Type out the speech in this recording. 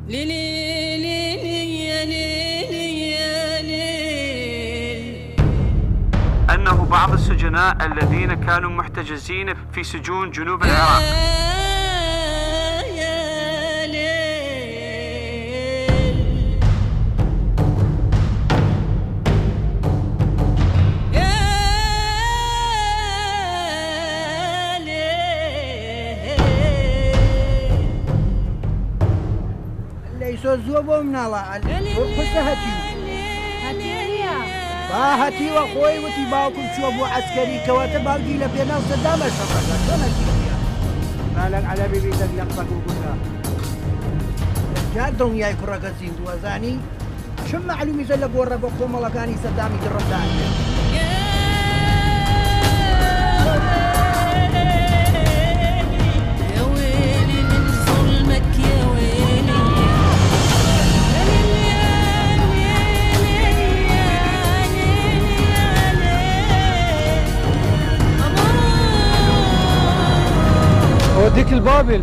ليلي ليلي يا ليلي يا ليل. أنه بعض السجناء الذين كانوا محتجزين في سجون جنوب العراق يا ليل يا ليل ليسوا الزوبو من الله وقصهتي باهتي وخوي وتي باوكم شوبو عسكري كواتب باقي لبينا صدام الشرطة شلون اجيب مالك على بيبي تقلقك وقلنا جادهم يا كرة زين دوازاني شو معلومي زلق ورقكم والله كاني صدامي الرمضاني يا ويلي من ظلمك يا ويلي اوديك البابل.